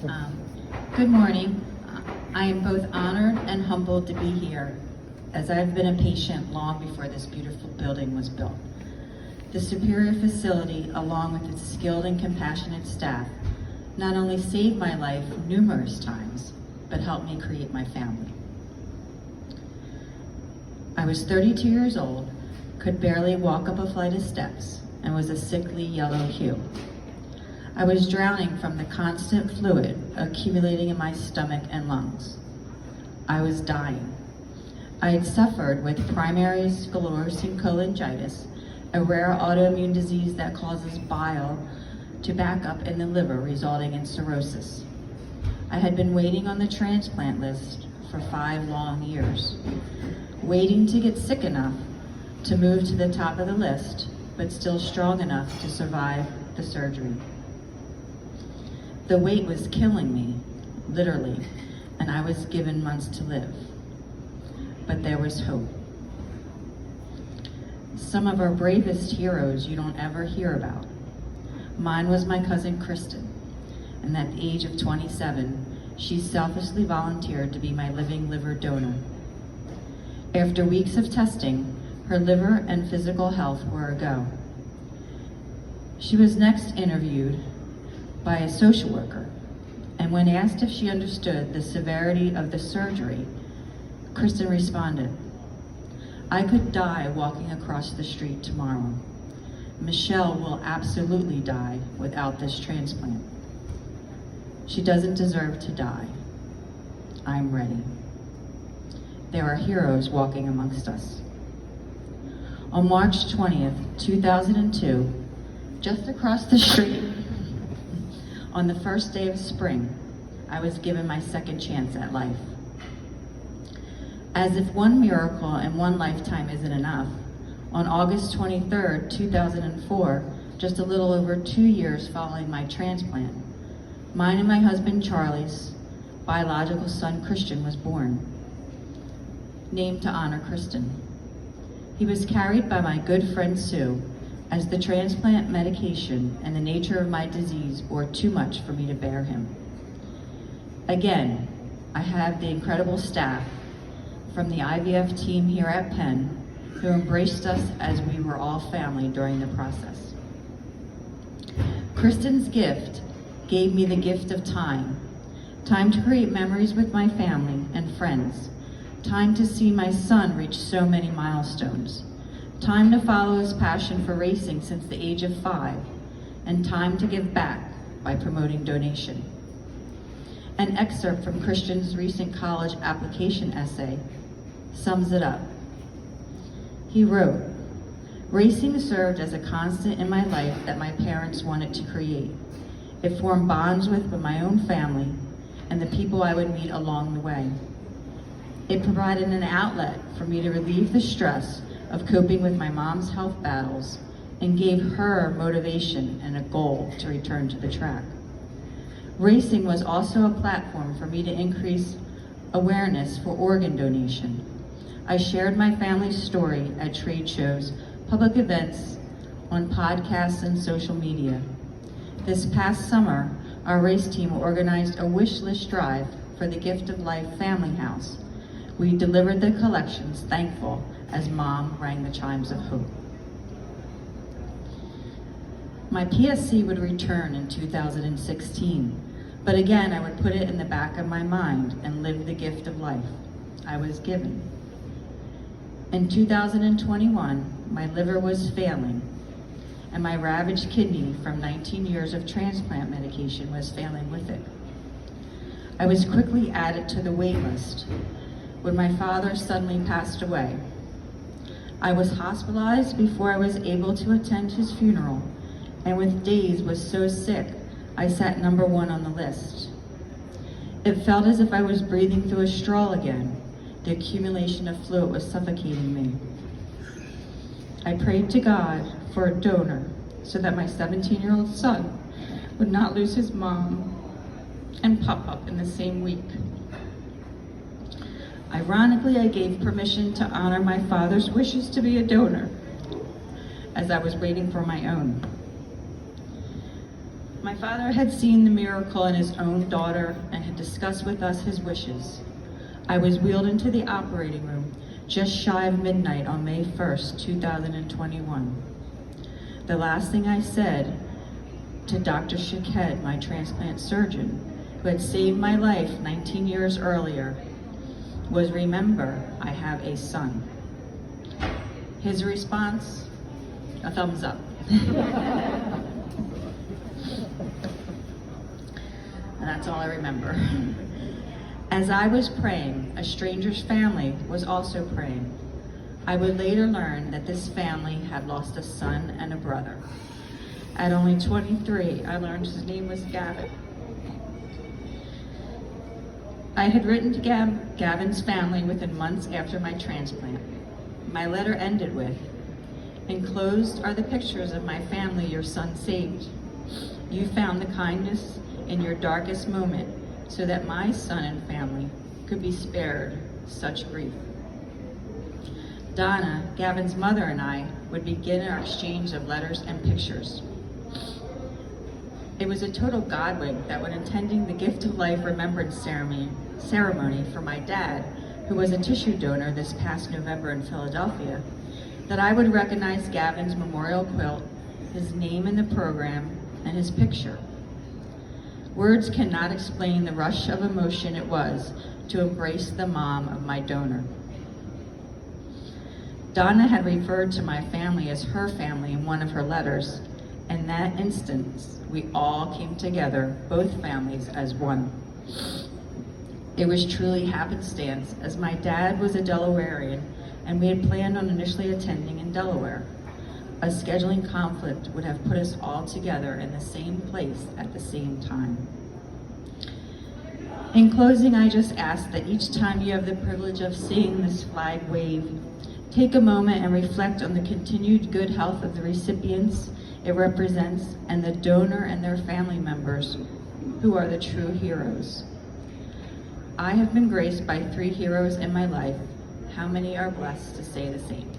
Good morning. I am both honored and humbled to be here, as I've been a patient long before this beautiful building was built. The superior facility, along with its skilled and compassionate staff, not only saved my life numerous times, but helped me create my family. I was 32 years old, could barely walk up a flight of steps, and was a sickly yellow hue. I was drowning from the constant fluid accumulating in my stomach and lungs. I was dying. I had suffered with primary sclerosing cholangitis, a rare autoimmune disease that causes bile to back up in the liver, resulting in cirrhosis. I had been waiting on the transplant list for 5 long years, waiting to get sick enough to move to the top of the list, but still strong enough to survive the surgery. The wait was killing me, literally, and I was given months to live. But there was hope. Some of our bravest heroes you don't ever hear about. Mine was my cousin Kristen, and at the age of 27, she selflessly volunteered to be my living liver donor. After weeks of testing, her liver and physical health were a go. She was next interviewed by a social worker, and when asked if she understood the severity of the surgery, Kristen responded, "I could die walking across the street tomorrow. Michelle will absolutely die without this transplant. She doesn't deserve to die. I'm ready." There are heroes walking amongst us. On March 20th, 2002, just across the street, on the first day of spring, I was given my second chance at life. As if one miracle in one lifetime isn't enough, on August 23rd, 2004, just a little over 2 years following my transplant, mine and my husband Charlie's biological son Christian was born, named to honor Kristen. He was carried by my good friend Sue, as the transplant medication and the nature of my disease were too much for me to bear him. Again, I have the incredible staff from the IVF team here at Penn who embraced us as we were all family during the process. Kristen's gift gave me the gift of time to create memories with my family and friends, time to see my son reach so many milestones, time to follow his passion for racing since the age of 5, and time to give back by promoting donation. An excerpt from Christian's recent college application essay sums it up. He wrote, "Racing served as a constant in my life that my parents wanted to create. It formed bonds with my own family and the people I would meet along the way. It provided an outlet for me to relieve the stress of coping with my mom's health battles and gave her motivation and a goal to return to the track. Racing was also a platform for me to increase awareness for organ donation. I shared my family's story at trade shows, public events, on podcasts, and social media. This past summer, our race team organized a wish list drive for the Gift of Life Family House. We delivered the collections, thankful as Mom rang the chimes of hope." My PSC would return in 2016, but again I would put it in the back of my mind and live the gift of life I was given. In 2021, my liver was failing, and my ravaged kidney from 19 years of transplant medication was failing with it. I was quickly added to the wait list when my father suddenly passed away. I was hospitalized before I was able to attend his funeral, and with days was so sick, I sat number 1 on the list. It felt as if I was breathing through a straw again. The accumulation of fluid was suffocating me. I prayed to God for a donor so that my 17-year-old son would not lose his mom and pop up in the same week. Ironically, I gave permission to honor my father's wishes to be a donor as I was waiting for my own. My father had seen the miracle in his own daughter and had discussed with us his wishes. I was wheeled into the operating room just shy of midnight on May 1st, 2021. The last thing I said to Dr. Shaked, my transplant surgeon, who had saved my life 19 years earlier, was, "Remember, I have a son." His response, a thumbs up. And that's all I remember. As I was praying, a stranger's family was also praying. I would later learn that this family had lost a son and a brother. At only 23, I learned his name was Gavin. I had written to Gavin's family within months after my transplant. My letter ended with, "Enclosed are the pictures of my family your son saved. You found the kindness in your darkest moment so that my son and family could be spared such grief." Donna, Gavin's mother, and I would begin our exchange of letters and pictures. It was a total God wink that when attending the Gift of Life Remembrance ceremony for my dad, who was a tissue donor this past November in Philadelphia, that I would recognize Gavin's memorial quilt, his name in the program, and his picture. Words cannot explain the rush of emotion it was to embrace the mom of my donor. Donna had referred to my family as her family in one of her letters. In that instance, we all came together, both families, as one. It was truly happenstance, as my dad was a Delawarean, and we had planned on initially attending in Delaware. A scheduling conflict would have put us all together in the same place at the same time. In closing, I just ask that each time you have the privilege of seeing this flag wave, take a moment and reflect on the continued good health of the recipients it represents and the donor and their family members, who are the true heroes. I have been graced by 3 heroes in my life. How many are blessed to say the same?